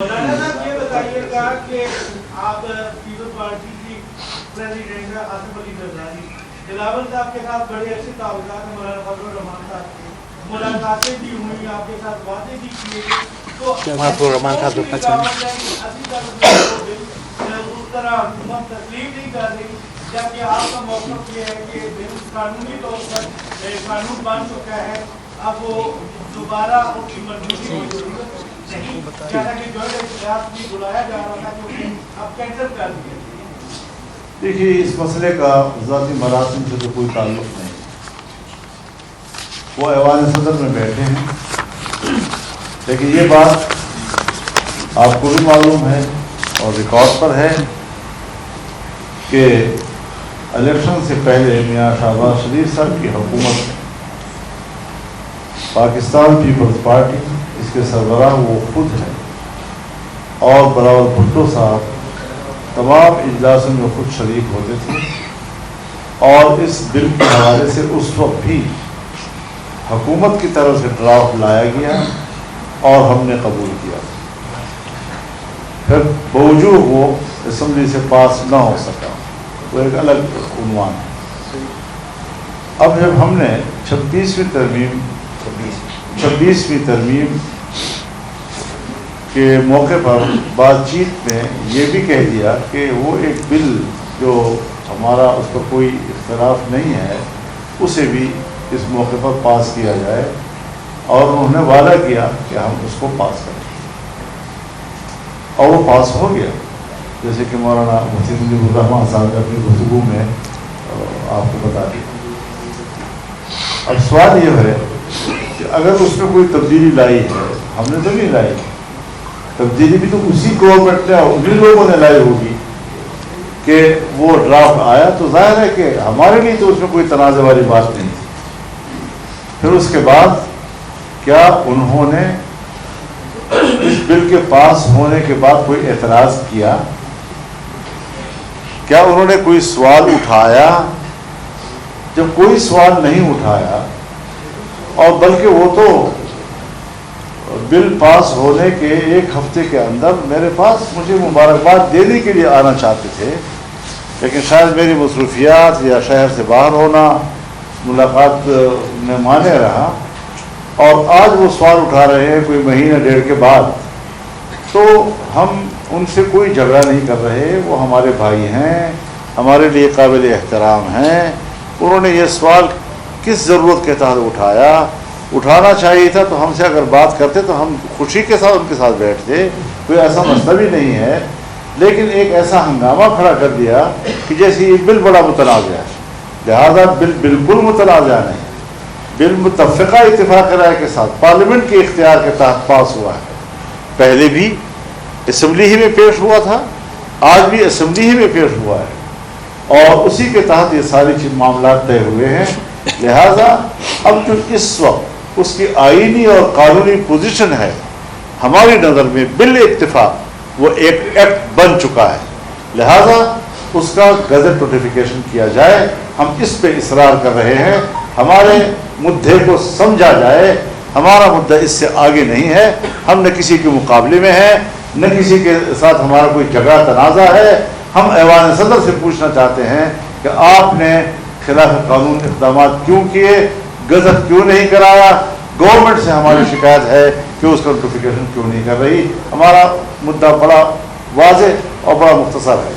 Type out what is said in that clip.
مولانا صاحب یہ بتائیے گا کہ آپ پیپلز پارٹی کی پریزیڈنٹ ہیں آصف علی زرداری، بلاول صاحب کے ساتھ بڑے اچھے تعلقات ہیں، مولانا فضل الرحمان صاحب کی ملاقاتیں بھی ہوئی، آپ کے ساتھ باتیں بھی کی گئی، تو اس طرح حکومت تسلیم نہیں کر رہی، جبکہ آپ کا موقف یہ ہے کہ قانونی طور پر قانون بن چکا ہے، اب وہ دوبارہ اس کی منظوری ہو چکی ہے، جیسا کہ جو احتجاج بھی بلایا جا رہا تھا کیونکہ اب کینسل کر دیا۔ دیکھیے اس مسئلے کا ذاتی مراسم سے تو کوئی تعلق نہیں، وہ ایوان صدر میں بیٹھے ہیں، لیکن یہ بات آپ کو بھی معلوم ہے اور ریکارڈ پر ہے کہ الیکشن سے پہلے میاں شہباز شریف صاحب کی حکومت پاکستان پیپلز پارٹی اس کے سربراہ وہ خود ہے اور بلاول بھٹو صاحب تمام اجلاسوں میں خود شریک ہوتے تھے، اور اس بل کے حوالے سے اس وقت بھی حکومت کی طرف سے ڈرافٹ لایا گیا اور ہم نے قبول کیا، پھر باوجود وہ اسمبلی سے پاس نہ ہو سکا، وہ ایک الگ عنوان ہے۔ اب جب ہم نے 26ویں ترمیم کے موقع پر بات چیت میں یہ بھی کہہ دیا کہ وہ ایک بل جو ہمارا اس پر کوئی اختلاف نہیں ہے اسے بھی اس موقع پر پاس کیا جائے، اور انہوں نے وعدہ کیا کہ ہم اس کو پاس کریں، اور وہ پاس ہو گیا، جیسے کہ مولانا مفتی مجیب الرحمان صاحب نے اپنی گفتگو میں آپ کو بتا دیا۔ اب سوال یہ ہے کہ اگر اس میں کوئی تبدیلی لائی ہے، ہم نے تو نہیں لائی، تبدیلی بھی تو اسی گورنمنٹ نے انہیں لوگوں نے لائی ہوگی کہ وہ ڈرافٹ آیا، تو ظاہر ہے کہ ہمارے لیے تو اس میں کوئی تنازع والی بات نہیں تھی۔ پھر اس کے بعد کیا انہوں نے اس بل کے پاس ہونے کے بعد کوئی اعتراض کیا؟ کیا انہوں نے کوئی سوال اٹھایا؟ جب کوئی سوال نہیں اٹھایا، اور بلکہ وہ تو بل پاس ہونے کے ایک ہفتے کے اندر میرے پاس مجھے مبارکباد دینے کے لیے آنا چاہتے تھے، لیکن شاید میری مصروفیات یا شہر سے باہر ہونا ملاقات میں مانے رہا، اور آج وہ سوال اٹھا رہے ہیں کوئی مہینہ ڈیڑھ کے بعد، تو ہم ان سے کوئی جھگڑا نہیں کر رہے، وہ ہمارے بھائی ہیں، ہمارے لیے قابل احترام ہیں۔ انہوں نے یہ سوال کس ضرورت کے تحت اٹھانا چاہیے تھا، تو ہم سے اگر بات کرتے تو ہم خوشی کے ساتھ ان کے ساتھ بیٹھتے، کوئی ایسا مسئلہ بھی نہیں ہے، لیکن ایک ایسا ہنگامہ کھڑا کر دیا کہ جیسے یہ بل بڑا متنازع ہے، لہذا بل بالکل متنازع نہیں، بل متفقہ اتفاق رائے کے ساتھ پارلیمنٹ کے اختیار کے تحت پاس ہوا ہے، پہلے بھی اسمبلی ہی میں پیش ہوا تھا، آج بھی اسمبلی ہی میں پیش ہوا ہے، اور اسی کے تحت یہ ساری معاملات طے ہوئے ہیں۔ لہذا اب جو اس وقت اس کی آئینی اور قانونی پوزیشن ہے، ہماری نظر میں بل اتفاق وہ ایک ایکٹ بن چکا ہے، لہذا اس کا گزٹ نوٹیفیکیشن کیا جائے۔ ہم اس پہ اصرار کر رہے ہیں، ہمارے مدعے کو سمجھا جائے، ہمارا مدعا اس سے آگے نہیں ہے، ہم نہ کسی کے مقابلے میں ہیں، نہ کسی کے ساتھ ہمارا کوئی جھگڑا تنازع ہے۔ ہم ایوان صدر سے پوچھنا چاہتے ہیں کہ آپ نے خلاف قانون اقدامات کیوں کیے، گزٹ کیوں نہیں کرایا؟ گورنمنٹ سے ہماری شکایت ہے کہ اس کا نوٹیفیکیشن کیوں نہیں کر رہی؟ ہمارا مدعا بڑا واضح اور بڑا مختصر ہے۔